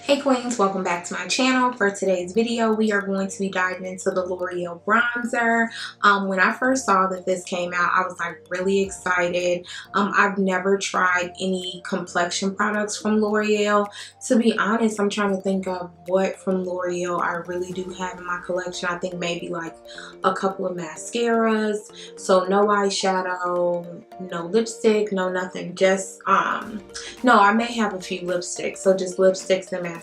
Hey queens, welcome back to my channel. For today's video, we are going to be diving into the Loreal bronzer. When I first saw that this came out, I was like really excited. I've never tried any complexion products from Loreal. To be honest, I'm trying to think of what from Loreal I really do have in my collection. I think maybe like a couple of mascaras. So no eyeshadow, no lipstick, no nothing. Just, no, I may have a few lipsticks. So just lipsticks and mascara.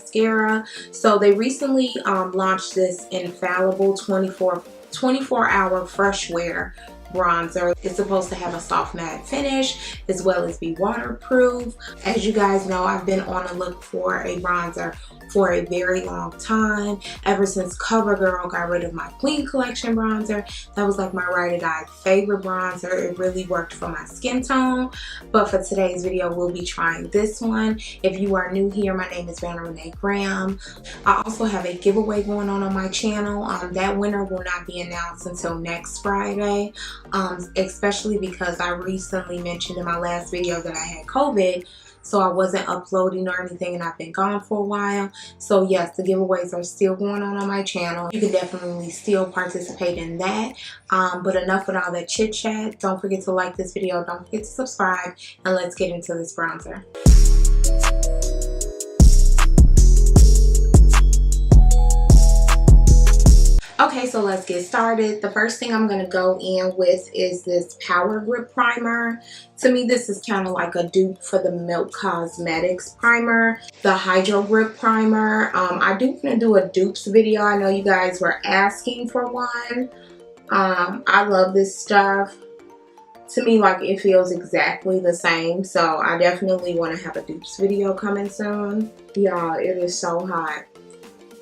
So they recently launched this infallible 24-hour fresh wear bronzer. It's supposed to have a soft matte finish as well as be waterproof. As you guys know, I've been on a look for a bronzer for a very long time. Ever since CoverGirl got rid of my Queen Collection bronzer, that was like my ride or die favorite bronzer. It really worked for my skin tone. But for today's video, we'll be trying this one. If you are new here, my name is VANNABAILEY. I also have a giveaway going on my channel. That winner will not be announced until next Friday. Especially because I recently mentioned in my last video that I had COVID, so I wasn't uploading or anything, and I've been gone for a while. So yes, the giveaways are still going on my channel. You can definitely still participate in that. But enough with all that chit chat. Don't forget to like this video, don't forget to subscribe, and let's get into this bronzer. Okay, so let's get started. The first thing I'm going to go in with is this Power Grip Primer. To me, this is kind of like a dupe for the Milk Cosmetics primer, the Hydro Grip Primer. I do want to do a dupes video. I know you guys were asking for one. I love this stuff. To me, like, it feels exactly the same, so I definitely want to have a dupes video coming soon. Y'all, it is so hot.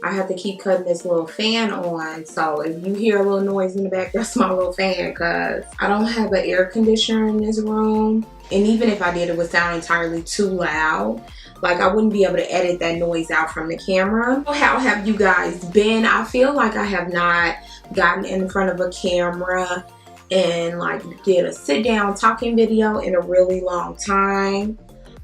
I have to keep cutting this little fan on, so if you hear a little noise in the back, that's my little fan, because I don't have an air conditioner in this room, and even if I did, it would sound entirely too loud. Like, I wouldn't be able to edit that noise out from the camera. How have you guys been? I feel like I have not gotten in front of a camera and like did a sit down talking video in a really long time.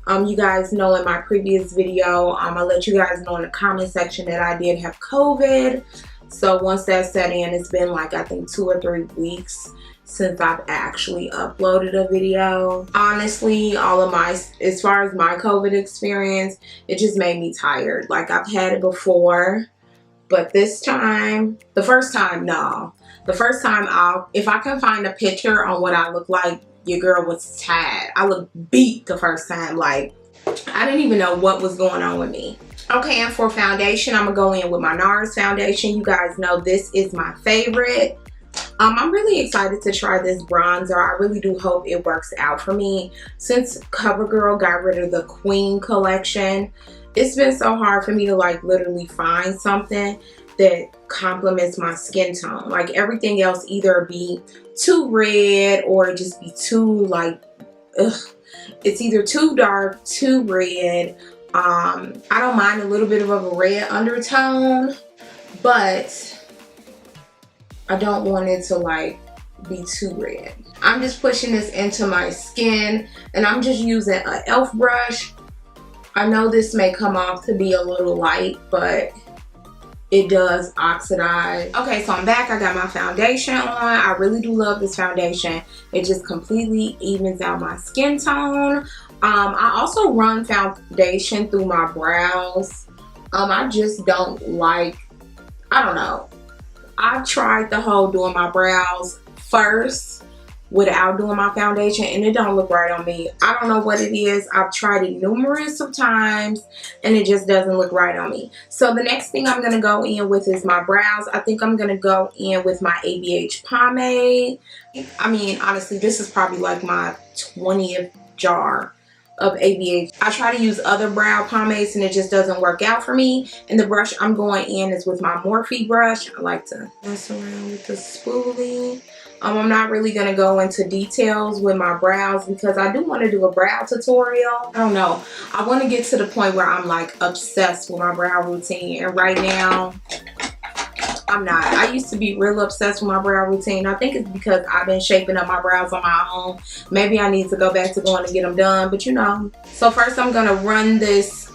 You guys know in my previous video, I let you guys know in the comment section that I did have COVID. So once that set in, it's been like, I think 2 or 3 weeks since I've actually uploaded a video. Honestly, as far as my COVID experience, it just made me tired. Like, I've had it before, but this time, the first time, if I can find a picture on what I look like, your girl was tired. I looked beat the first time. Like, I didn't even know what was going on with me. Okay, and for foundation, I'm gonna go in with my NARS foundation. You guys know this is my favorite. I'm really excited to try this bronzer. I really do hope it works out for me. Since CoverGirl got rid of the Queen Collection, it's been so hard for me to like literally find something that complements my skin tone. Like, everything else either be too red or just be too like, ugh. It's either too dark, too red. I don't mind a little bit of a red undertone, but I don't want it to like be too red. I'm just pushing this into my skin, and I'm just using an e.l.f. brush. I know this may come off to be a little light, but it does oxidize. Okay, so I'm back. I got my foundation on. I really do love this foundation. It just completely evens out my skin tone. I also run foundation through my brows. I just don't like, I don't know. I've tried the whole doing my brows first without doing my foundation, and it don't look right on me. I don't know what it is. I've tried it numerous of times, and it just doesn't look right on me. So the next thing I'm going to go in with is my brows. I think I'm going to go in with my ABH pomade. I mean, honestly, this is probably like my 20th jar of ABH. I try to use other brow pomades, and it just doesn't work out for me. And the brush I'm going in is with my Morphe brush. I like to mess around with the spoolie. I'm not really going to go into details with my brows because I do want to do a brow tutorial. I don't know. I want to get to the point where I'm like obsessed with my brow routine. And right now, I'm not. I used to be real obsessed with my brow routine. I think it's because I've been shaping up my brows on my own. Maybe I need to go back to going to get them done. But you know. So first I'm going to run this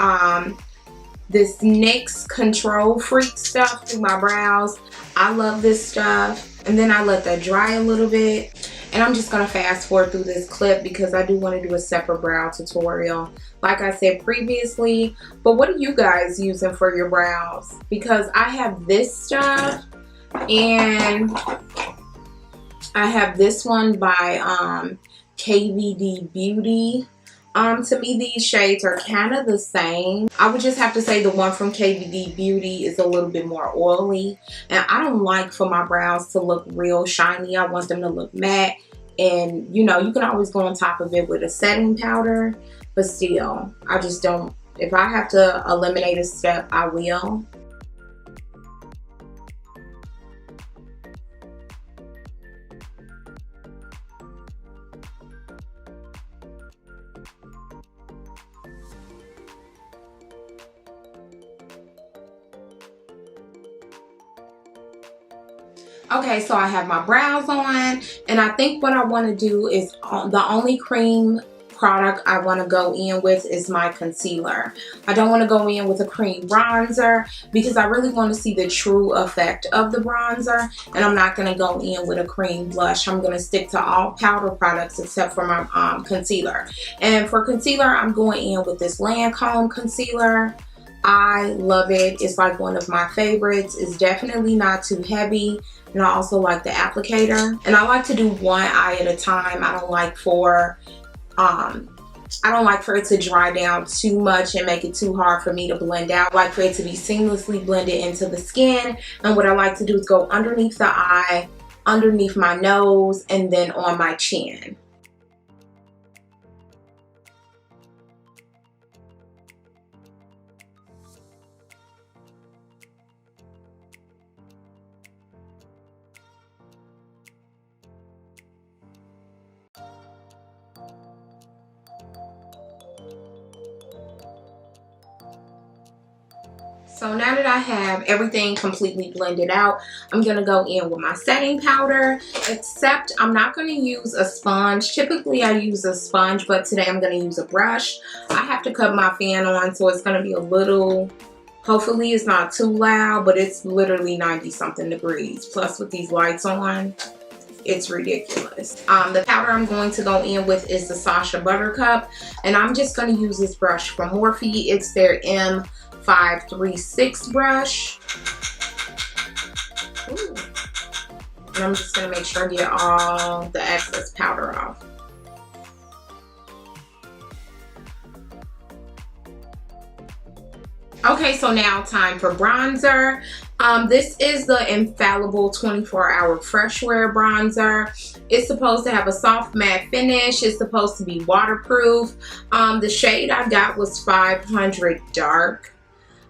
this NYX Control Freak stuff through my brows. I love this stuff. And then I let that dry a little bit. And I'm just going to fast forward through this clip because I do want to do a separate brow tutorial, like I said previously. But what are you guys using for your brows? Because I have this stuff, and I have this one by KVD Beauty. To me, these shades are kind of the same. I would just have to say the one from KVD Beauty is a little bit more oily. And I don't like for my brows to look real shiny. I want them to look matte. And, you know, you can always go on top of it with a setting powder. But still, I just don't. If I have to eliminate a step, I will. Okay, so I have my brows on, and I think what I want to do is the only cream product I want to go in with is my concealer. I don't want to go in with a cream bronzer because I really want to see the true effect of the bronzer, and I'm not going to go in with a cream blush. I'm going to stick to all powder products except for my concealer. And for concealer, I'm going in with this Lancome concealer. I love it. It's like one of my favorites. It's definitely not too heavy. And I also like the applicator. And I like to do one eye at a time. I don't like for it to dry down too much and make it too hard for me to blend out. I like for it to be seamlessly blended into the skin. And what I like to do is go underneath the eye, underneath my nose, and then on my chin. So now that I have everything completely blended out, I'm going to go in with my setting powder, except I'm not going to use a sponge. Typically I use a sponge, but today I'm going to use a brush. I have to cut my fan on, so it's going to be a little, hopefully it's not too loud, but it's literally 90 something degrees. Plus with these lights on, it's ridiculous. The powder I'm going to go in with is the Sacha Buttercup, and I'm just going to use this brush from Morphe. It's their M536 brush. Ooh. And I'm just going to make sure I get all the excess powder off. Okay, so now time for bronzer. This is the Infallible 24-Hour Fresh Wear Bronzer. It's supposed to have a soft matte finish. It's supposed to be waterproof. The shade I got was 500 Dark.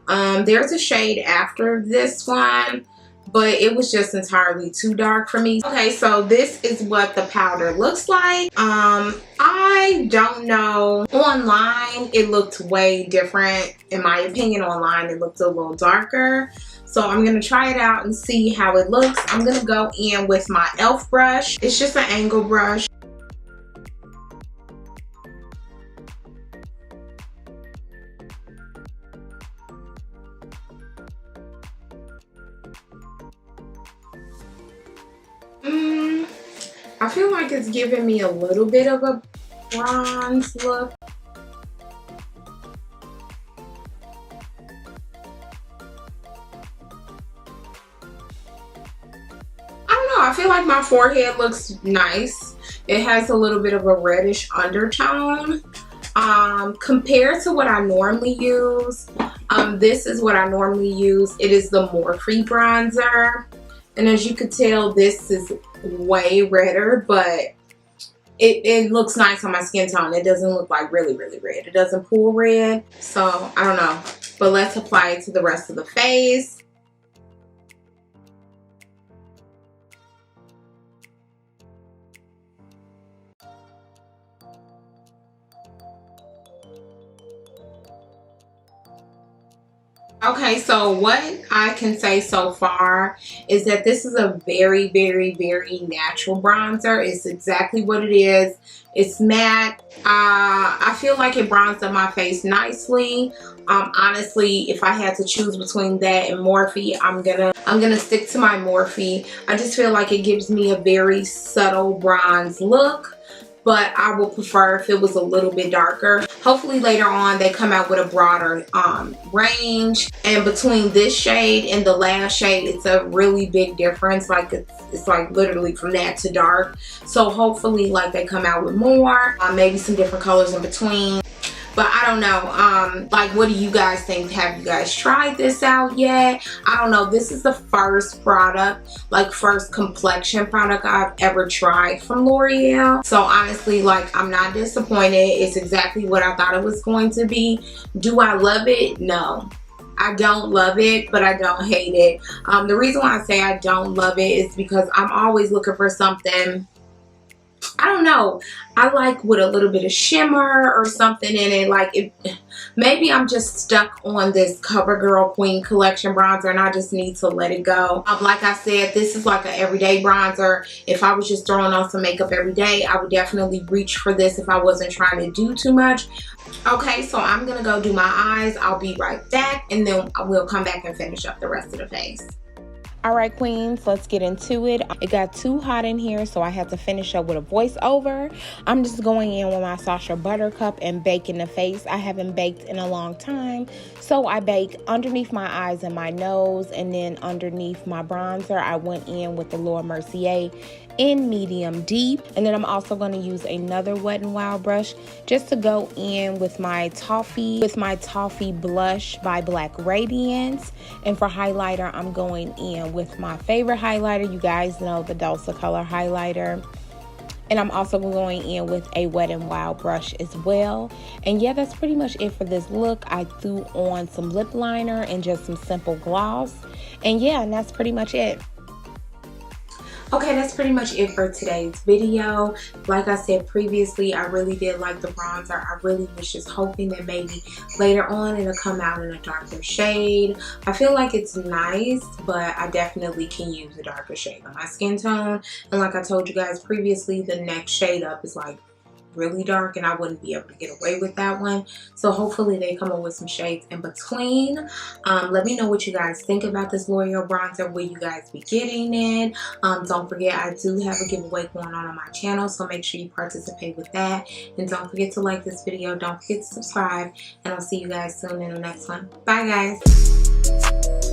There's a shade after this one, but it was just entirely too dark for me. Okay, so this is what the powder looks like. I don't know. Online, it looked way different. In my opinion, online, it looked a little darker. So I'm going to try it out and see how it looks. I'm going to go in with my e.l.f. brush. It's just an angle brush. I feel like it's giving me a little bit of a bronze look. I don't know, I feel like my forehead looks nice. It has a little bit of a reddish undertone. Compared to what I normally use, this is what I normally use. It is the Morphe bronzer. And as you could tell, this is way redder, but it looks nice on my skin tone. It doesn't look like really, really red. It doesn't pull red. So, I don't know. But let's apply it to the rest of the face. Okay, so what I can say so far is that this is a very, very, very natural bronzer. It's exactly what it is. It's matte. I feel like it bronzed up my face nicely. Honestly, if I had to choose between that and Morphe, I'm gonna stick to my Morphe. I just feel like it gives me a very subtle bronze look, but I would prefer if it was a little bit darker. Hopefully later on they come out with a broader range, and between this shade and the last shade, it's a really big difference. Like it's like literally from that to dark. So hopefully like they come out with more, maybe some different colors in between. But I don't know, like, what do you guys think? Have you guys tried this out yet? I don't know. This is the first product, like first complexion product I've ever tried from L'Oreal. So honestly, like, I'm not disappointed. It's exactly what I thought it was going to be. Do I love it? No. I don't love it, but I don't hate it. The reason why I say I don't love it is because I'm always looking for something, I don't know, I like with a little bit of shimmer or something in it. Like, maybe I'm just stuck on this CoverGirl Queen Collection bronzer and I just need to let it go. Like I said, this is like an everyday bronzer. If I was just throwing on some makeup every day, I would definitely reach for this if I wasn't trying to do too much. Okay, so I'm gonna go do my eyes. I'll be right back, and then we'll come back and finish up the rest of the face. Alright, queens, let's get into it. It got too hot in here, so I had to finish up with a voiceover. I'm just going in with my Sacha Buttercup and baking the face. I haven't baked in a long time, so I bake underneath my eyes and my nose, and then underneath my bronzer, I went in with the Laura Mercier in medium deep. And then I'm also going to use another Wet n Wild brush just to go in with my toffee blush by Black Radiance. And for highlighter, I'm going in with my favorite highlighter. You guys know, the Dulce Color highlighter. And I'm also going in with a Wet n Wild brush as well. And yeah, that's pretty much it for this look. I threw on some lip liner and just some simple gloss. And yeah, and that's pretty much it. Okay, that's pretty much it for today's video. Like I said previously, I really did like the bronzer. I really was just hoping that maybe later on it'll come out in a darker shade. I feel like it's nice, but I definitely can use a darker shade on my skin tone. And like I told you guys previously, the next shade up is like really dark and I wouldn't be able to get away with that one. So hopefully they come up with some shades in between. Let me know what you guys think about this L'Oreal bronzer. Will you guys be getting it? Don't forget, I do have a giveaway going on my channel, so make sure you participate with that. And don't forget to like this video. Don't forget to subscribe, and I'll see you guys soon in the next one. Bye guys.